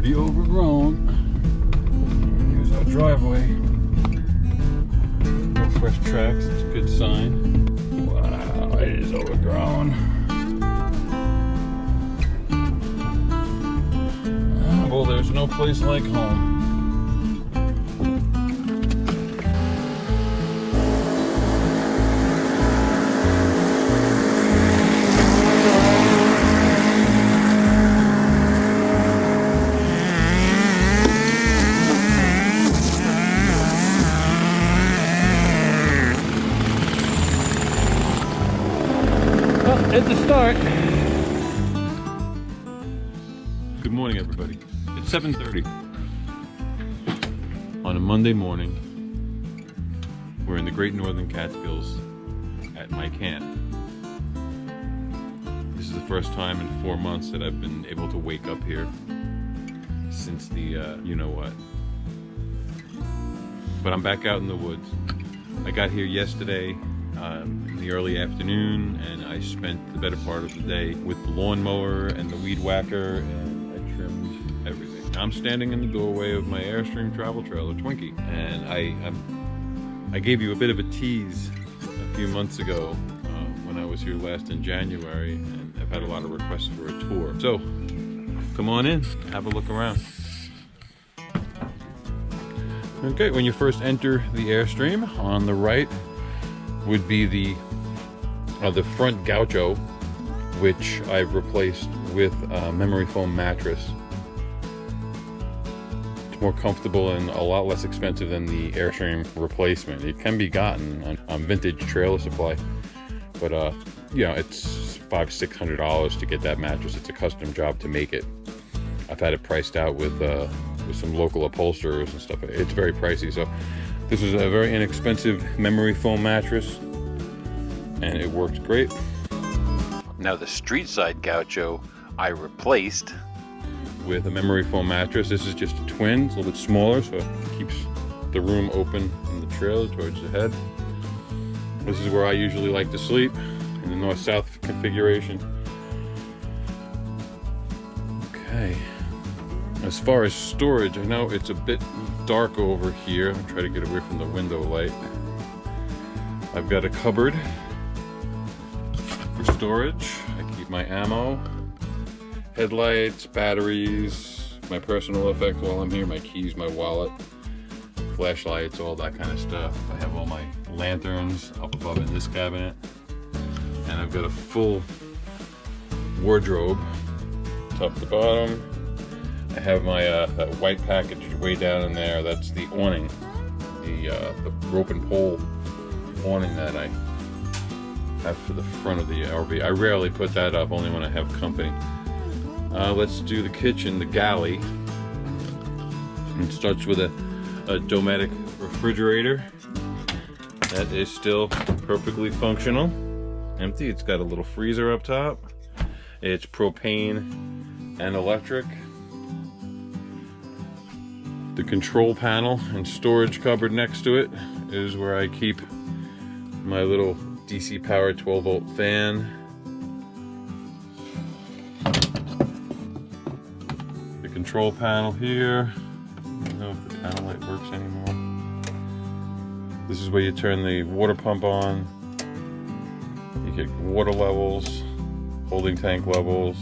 pretty overgrown. Here's our driveway. No fresh tracks, it's a good sign. Wow, it is overgrown. Well, there's no place like home. At the start. Good morning, everybody. It's 7:30 on a Monday morning. We're in the Great Northern Catskills at my camp. This is the first time in 4 months that I've been able to wake up here since the you know what. But I'm back out in the woods. I got here yesterday in the early afternoon, and I spent the better part of the day with the lawnmower and the weed whacker, and I trimmed everything. I'm standing in the doorway of my Airstream travel trailer, Twinkie, and I gave you a bit of a tease a few months ago when I was here last in January, and I've had a lot of requests for a tour. So come on in, have a look around. Okay, when you first enter the Airstream, on the right would be the front gaucho, which I've replaced with a memory foam mattress. It's more comfortable and a lot less expensive than the Airstream replacement. It can be gotten on Vintage Trailer Supply, but you know, it's $500–600 to get that mattress. It's a custom job to make it. I've had it priced out with some local upholsterers and stuff. It's very pricey, so this is a very inexpensive memory foam mattress, and it works great. Now the street side gaucho I replaced with a memory foam mattress. This is just a twin. It's a little bit smaller, so it keeps the room open in the trailer towards the head. This is where I usually like to sleep, in the north-south configuration. Okay. As far as storage, I know it's a bit dark over here. I'm trying to get away from the window light. I've got a cupboard for storage. I keep my ammo, headlights, batteries, my personal effects while I'm here, my keys, my wallet, flashlights, all that kind of stuff. I have all my lanterns up above in this cabinet. And I've got a full wardrobe, top to bottom. I have my that white package way down in there. That's the awning, the rope and pole awning that I have for the front of the RV. I rarely put that up, only when I have company. Let's do the kitchen, the galley. It starts with a Dometic refrigerator that is still perfectly functional. Empty. It's got a little freezer up top. It's propane and electric. The control panel and storage cupboard next to it is where I keep my little DC powered 12-volt fan. The control panel here. I don't know if the panel light works anymore. This is where you turn the water pump on. You get water levels, holding tank levels.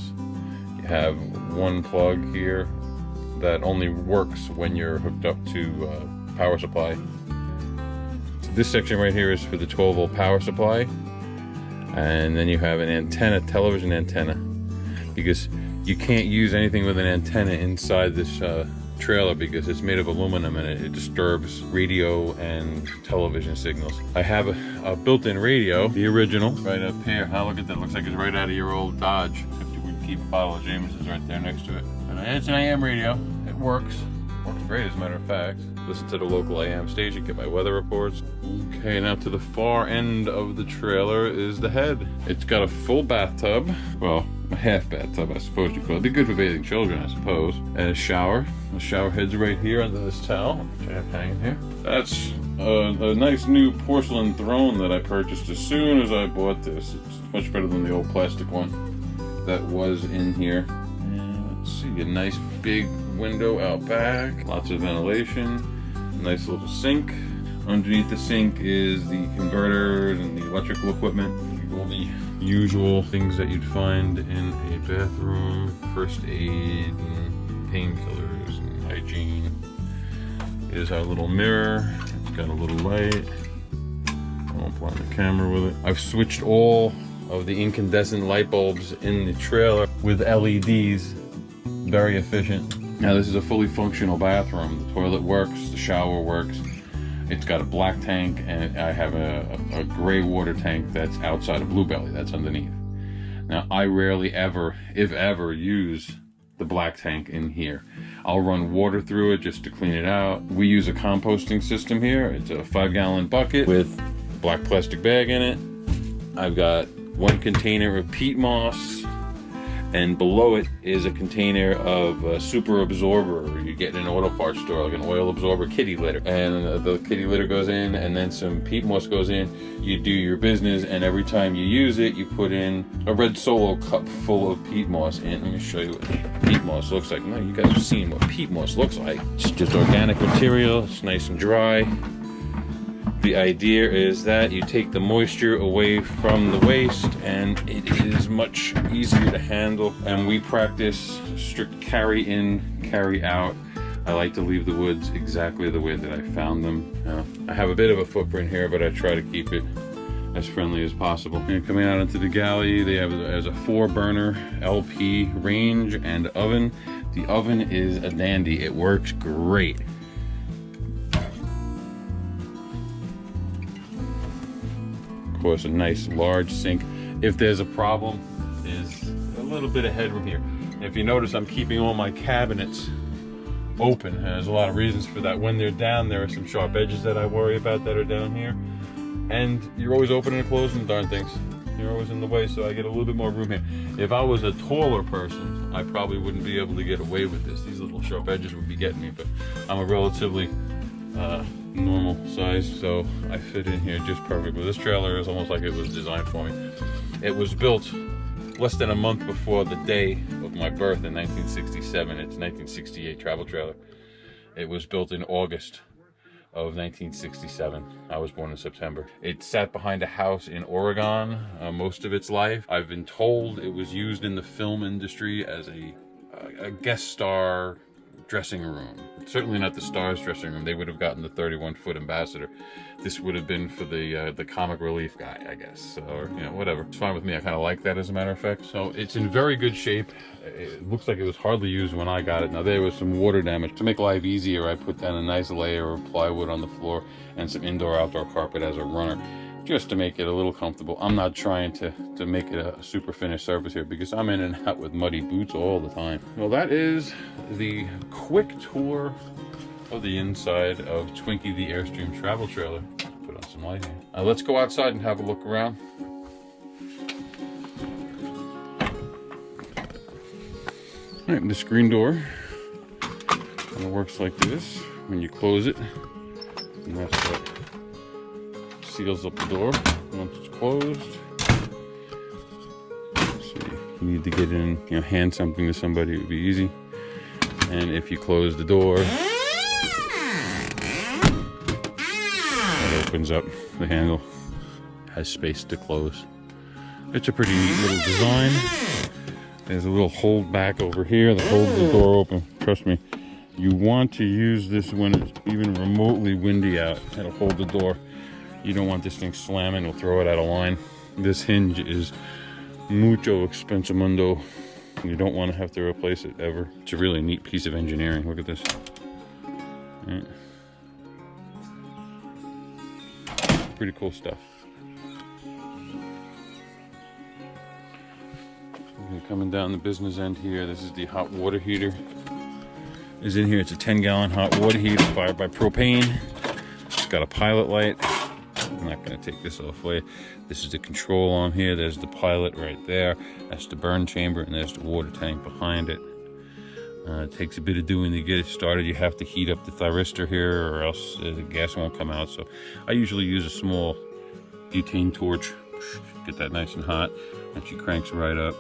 You have one plug here that only works when you're hooked up to power supply. This section right here is for the 12-volt power supply, and then you have an antenna, television antenna, because you can't use anything with an antenna inside this trailer because it's made of aluminum and it disturbs radio and television signals. I have a built-in radio, the original, right up here. Now look at that, looks like it's right out of your old Dodge. Except you would keep a bottle of Jameson's right there next to it. And it's an AM radio. It works great, as a matter of fact. Listen to the local AM station, get my weather reports. Okay, now to the far end of the trailer is the head. It's got a full bathtub, well, a half bathtub I suppose you call it. It'd be good for bathing children, I suppose. And a shower. The shower head's right here under this towel, which I have hanging here. That's a nice new porcelain throne that I purchased as soon as I bought this. It's much better than the old plastic one that was in here. And See a nice big window out back, lots of ventilation, nice little sink. Underneath the sink is the converters and the electrical equipment, all the usual things that you'd find in a bathroom, first aid and painkillers and hygiene. Here's our little mirror. It's got a little light. I won't blind the camera with it. I've switched all of the incandescent light bulbs in the trailer with LEDs. Very efficient. Now this is a fully functional bathroom. The toilet works, the shower works. It's got a black tank, and I have a gray water tank that's outside of Blue Belly, that's underneath. Now I rarely ever, if ever, use the black tank in here. I'll run water through it just to clean it out. We use a composting system here. It's a 5-gallon bucket with a black plastic bag in it. I've got 1 container of peat moss, and below it is a container of a super absorber you get in an auto parts store, like an oil absorber kitty litter. And the kitty litter goes in, and then some peat moss goes in. You do your business, and every time you use it, you put in a red Solo cup full of peat moss. And let me show you what peat moss looks like. No, you guys have seen what peat moss looks like. It's just organic material. It's nice and dry. The idea is that you take the moisture away from the waste, and it is much easier to handle. And we practice strict carry in, carry out. I like to leave the woods exactly the way that I found them. I have a bit of a footprint here, but I try to keep it as friendly as possible. And coming out into the galley, they have a 4-burner LP range and oven. The oven is a dandy. It works great. Of course, a nice large sink. If there's a problem, there's a little bit of headroom here. If you notice, I'm keeping all my cabinets open, and there's a lot of reasons for that. When they're down, there are some sharp edges that I worry about that are down here, and you're always opening and closing darn things. You're always in the way, so I get a little bit more room here. If I was a taller person, I probably wouldn't be able to get away with this. These little sharp edges would be getting me, but I'm a relatively normal size, so I fit in here just perfectly. This trailer is almost like it was designed for me. It was built less than a month before the day of my birth in 1967. It's 1968 travel trailer. It was built in August of 1967. I was born in September. It sat behind a house in Oregon most of its life. I've been told it was used in the film industry as a guest star dressing room. Certainly not the Stars dressing room. They would have gotten the 31-foot ambassador. This would have been for the comic relief guy, I guess, or you know, whatever. It's fine with me. I kind of like that, as a matter of fact. So it's in very good shape. It looks like it was hardly used when I got it. Now there was some water damage. To make life easier, I put down a nice layer of plywood on the floor and some indoor-outdoor carpet as a runner, just to make it a little comfortable. I'm not trying to make it a super finished surface here, because I'm in and out with muddy boots all the time. Well, that is the quick tour of the inside of Twinkie the Airstream travel trailer. Put on some light here. Let's go outside and have a look around. All right, the screen door kind of works like this. When you close it, and that's what seals up the door once it's closed. So if you need to get in, you know, hand something to somebody, it would be easy. And if you close the door, it opens up. The handle has space to close. It's a pretty neat little design. There's a little hold back over here that holds the door open. Trust me, you want to use this when it's even remotely windy out. It'll hold the door. You don't want this thing slamming, it'll throw it out of line. This hinge is mucho expensimundo. You don't want to have to replace it ever. It's a really neat piece of engineering. Look at this. Right. Pretty cool stuff. Coming down the business end here, this is the hot water heater. Is in here. It's a 10-gallon hot water heater fired by propane. It's got a pilot light. I'm not going to take this off for you. This is the control on here. There's the pilot right there. That's the burn chamber, and there's the water tank behind it. It takes a bit of doing to get it started. You have to heat up the thyristor here, or else the gas won't come out. So I usually use a small butane torch. Get that nice and hot, and she cranks right up.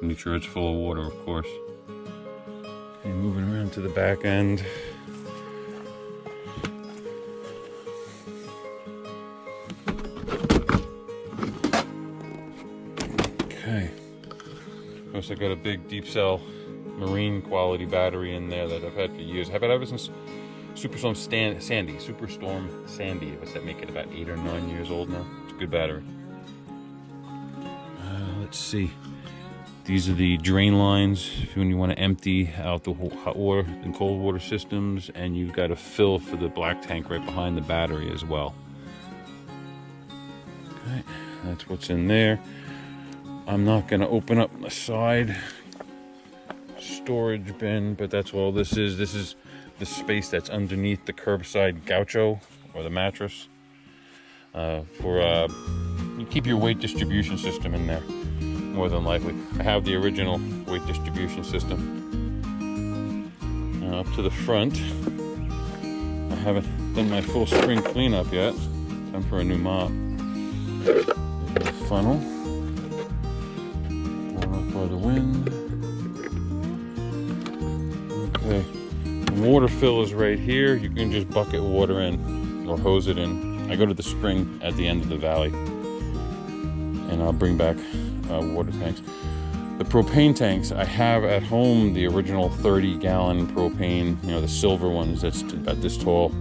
Make sure it's full of water, of course. And moving around to the back end. Okay. Of course, I got a big deep cell marine quality battery in there that I've had for years. I've had it ever since Superstorm Sandy. What's that make it? About 8 or 9 years old now. It's a good battery. Let's see. These are the drain lines when you want to empty out the hot water and cold water systems, and you've got a fill for the black tank right behind the battery as well. Okay, that's what's in there. I'm not going to open up the side storage bin, but that's all this is. This is the space that's underneath the curbside gaucho or the mattress you keep your weight distribution system in there, more than likely. I have the original weight distribution system. Now up to the front, I haven't done my full spring cleanup yet. Time for a new mop. There's the funnel, blown up by the wind. Okay. Water fill is right here. You can just bucket water in or hose it in. I go to the spring at the end of the valley and I'll bring back water tanks. The propane tanks, I have at home the original 30-gallon propane, the silver ones that's about this tall.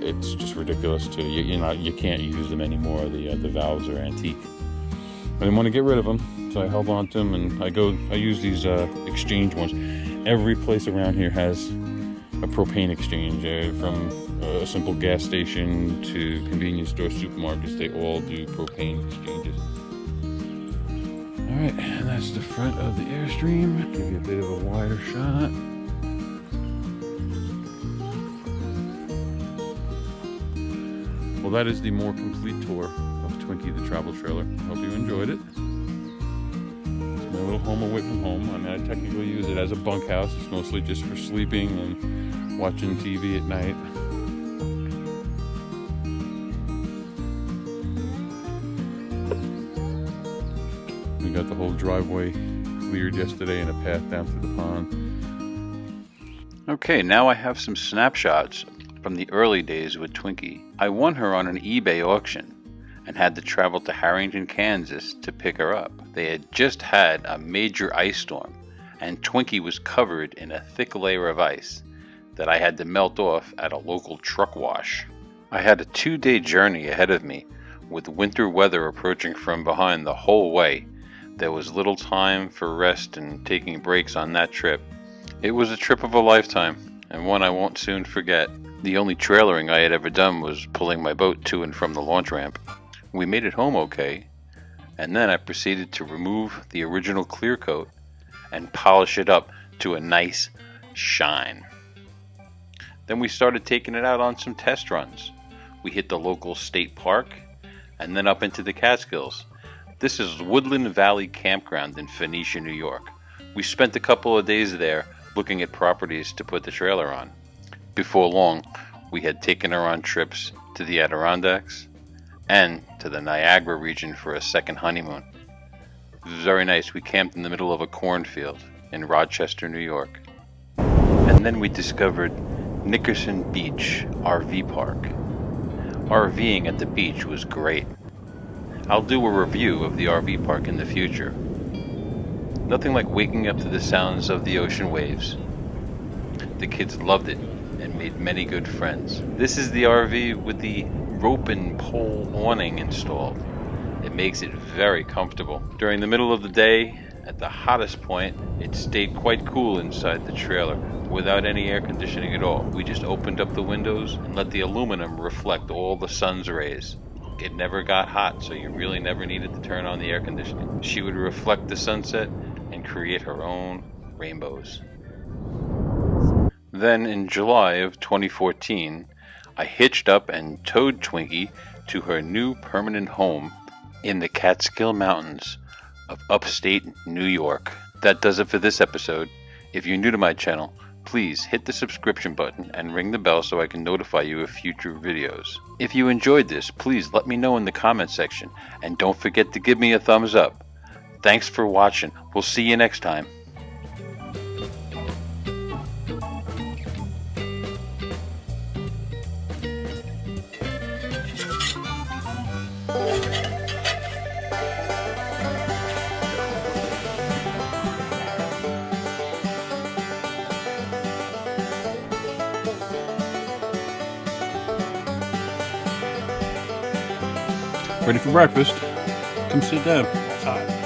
It's just ridiculous to you can't use them anymore. The valves are antique. I didn't want to get rid of them, so I held on to them, and I use these exchange ones. Every place around here has a propane exchange, from a simple gas station to convenience store, supermarkets. They all do propane exchanges. All right, and that's the front of the Airstream. Give you a bit of a wider shot. Well, that is the more complete tour of Twinkie the travel trailer. I hope you enjoyed it. It's my little home away from home. I mean, I technically use it as a bunkhouse. It's mostly just for sleeping and watching TV at night. We got the whole driveway cleared yesterday and a path down to the pond. Okay, now I have some snapshots from the early days with Twinkie. I won her on an eBay auction and had to travel to Harrington, Kansas to pick her up. They had just had a major ice storm, and Twinkie was covered in a thick layer of ice that I had to melt off at a local truck wash. I had a 2-day journey ahead of me with winter weather approaching from behind the whole way. There was little time for rest and taking breaks on that trip. It was a trip of a lifetime, and one I won't soon forget. The only trailering I had ever done was pulling my boat to and from the launch ramp. We made it home okay, and then I proceeded to remove the original clear coat and polish it up to a nice shine. Then we started taking it out on some test runs. We hit the local state park and then up into the Catskills. This is Woodland Valley Campground in Phoenicia, New York. We spent a couple of days there looking at properties to put the trailer on. Before long, we had taken her on trips to the Adirondacks and to the Niagara region for a second honeymoon. It was very nice. We camped in the middle of a cornfield in Rochester, New York. And then we discovered Nickerson Beach RV Park. RVing at the beach was great. I'll do a review of the RV park in the future. Nothing like waking up to the sounds of the ocean waves. The kids loved it and made many good friends. This is the RV with the rope and pole awning installed. It makes it very comfortable. During the middle of the day, at the hottest point, it stayed quite cool inside the trailer without any air conditioning at all. We just opened up the windows and let the aluminum reflect all the sun's rays. It never got hot, so you really never needed to turn on the air conditioning. She would reflect the sunset and create her own rainbows. Then in July of 2014, I hitched up and towed Twinkie to her new permanent home in the Catskill Mountains of upstate New York. That does it for this episode. If you're new to my channel, please hit the subscription button and ring the bell so I can notify you of future videos. If you enjoyed this, please let me know in the comment section, and don't forget to give me a thumbs up. Thanks for watching. We'll see you next time. Ready for breakfast. Come sit down. It's hot.